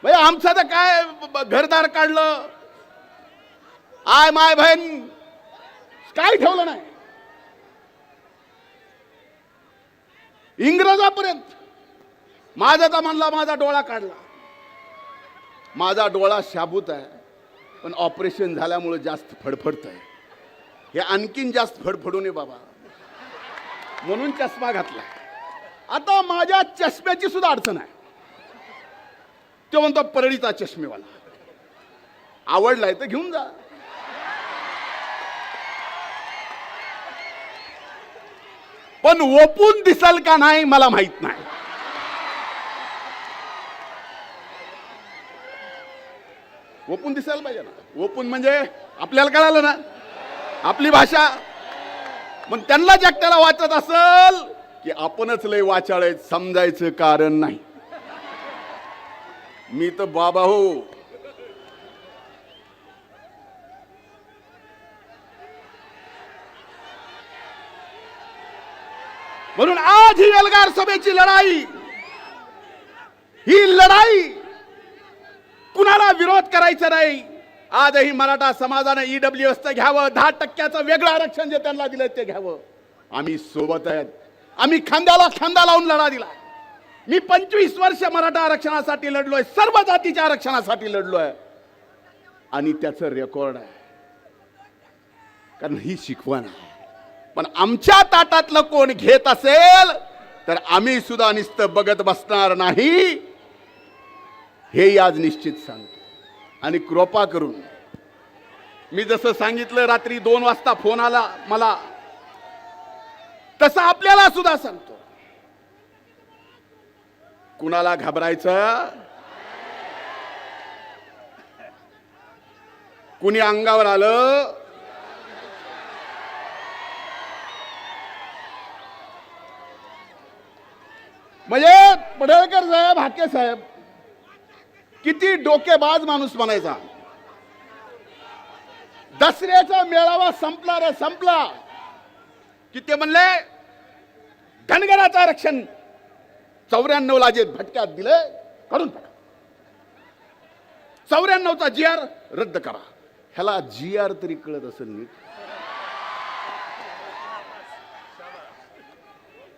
म्हणजे आमचं तर काय घरदार काढलं, आय माय बहीण काय ठेवलं नाही. इंग्रजापर्यंत माझा तर म्हणला माझा डोळा काढला. माझा डोळा शाबूत आहे, पण ऑपरेशन झाल्यामुळे जास्त फडफडत आहे. हे आणखीन जास्त फडफडू नये बाबा, म्हणून चष्मा घातला. आता माझ्या चष्म्याची सुद्धा अडचण आहे. तो म्हणतो परळीचा चष्मेवाला, आवडलाय तर घेऊन जा. पण ओपून दिसल का नाही मला माहित नाही. ओपून दिसायला पाहिजे ना. ओपून म्हणजे आपल्याला कळालं ना आपली भाषा. पण त्यांना जगत्याला वाचत असल की आपणच लय वाचाळ आहेत, समजायचं कारण नाही. मी तर बाबा हो. म्हणून आज ही एल्गार सभेची लढाई, ही लढाई कुणाला विरोध करायचा नाही. आजही मराठा समाजाने ईडब्ल्यूएसचं घ्यावं, 10% वेगळं आरक्षण जे त्यांना दिलं ते घ्यावं. आम्ही सोबत आहेत. आम्ही खांद्याला खांदा लावून लढा दिला. मी 25 वर्ष मराठा आरक्षणासाठी लढलोय, सर्व जातीच्या आरक्षणासाठी लढलोय, आणि त्याचं रेकॉर्ड आहे. कारण ही शिकवण आहे. पण आमच्या ताटातलं कोण घेत असेल तर आम्ही सुद्धा नुसतं बघत बसणार नाही, हे आज निश्चित सांगतो. आणि कृपा करून मी जसं सांगितलं रात्री 2 वाजता फोन आला मला, तसं आपल्याला सुद्धा सांगतो, कुणाला घाबरायचं, कुणी अंगावर आलं म्हणजे पडळकर साहेब, हाके साहेब किती डोकेबाज माणूस म्हणायचा. दसऱ्याचा मेळावा संपला रे संपला की ते म्हणले धनगराचं आरक्षण 94 जे भटक्यात दिले काढून टाका, 94चा GR रद्द करा. ह्याला GR तरी कळत असेल नीट.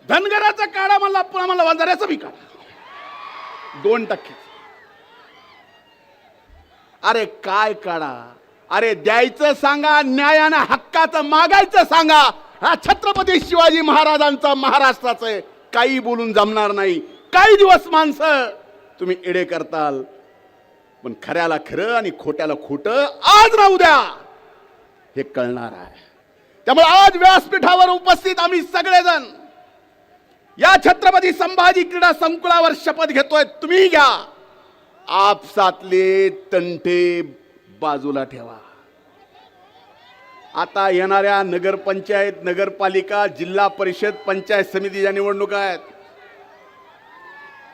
धनगराचा काढा म्हणला, पुन्हा म्हणला वंजाऱ्याचा बी काढा 2%. अरे काय काढा, अरे द्यायचं सांगा, न्यायानं हक्काचं मागायचं सांगा. हा छत्रपती शिवाजी महाराजांचा महाराष्ट्राचं आहे. काही बोलून जमणार नाही. काही दिवस माणसं तुम्ही एडे करताल, पण खऱ्याला खरं आणि खोट्याला खोटं आज ना उद्या हे कळणार आहे. त्यामुळे आज व्यासपीठावर उपस्थित आम्ही सगळेजण या छत्रपती संभाजी क्रीडा संकुलावर शपथ घेतोय. तुम्ही घ्या. आपसातले तंटे बाजूला ठेवा. आता येणाऱ्या नगरपंचायत, नगरपालिका, जिल्हा परिषद, पंचायत समितीच्या निवडणुका आहेत.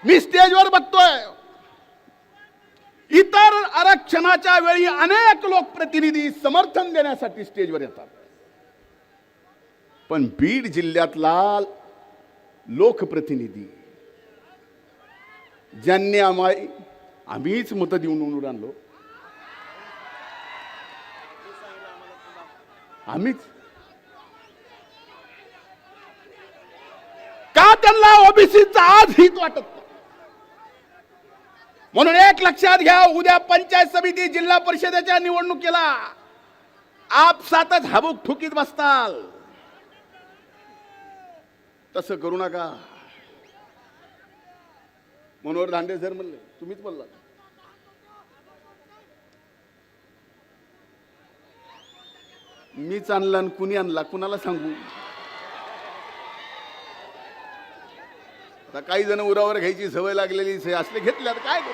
मी स्टेजवर बघतोय, इतर आरक्षणाच्या वेळी अनेक लोकप्रतिनिधी समर्थन देण्यासाठी स्टेजवर येतात, पण बीड जिल्ह्यातला लोकप्रतिनिधी ज्यांनी आम्हीच मत देऊन निवडून आणलो, आम्हीच का त्यांना ओबीसीचा आज हित वाटत नाही. म्हणून एक लक्षात घ्या, उद्या पंचायत समिती, जिल्हा परिषदेच्या निवडणुकीला आपसातच हबूक ठुकीत बसताल. तसं करू नका. मनोहर धांडे सर म्हणले, तुम्हीच बोलला, मीच आणला आणि कुणी आणला कुणाला सांगू. आता काही जण उरावर घ्यायची सवय लागलेली असले घेतले, आता काय करू.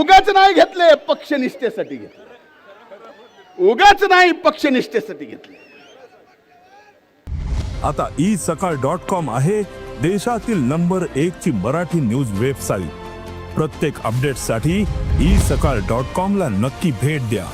उगाच नाही घेतले, पक्षनिष्ठेसाठी घेतले. उगाच नाही, पक्षनिष्ठेसाठी घेतले. आता isakal.com आहे देशातील नंबर 1 ची मराठी न्यूज वेबसाईट. प्रत्येक अपडेटसाठी isakal.com ला नक्की भेट द्या.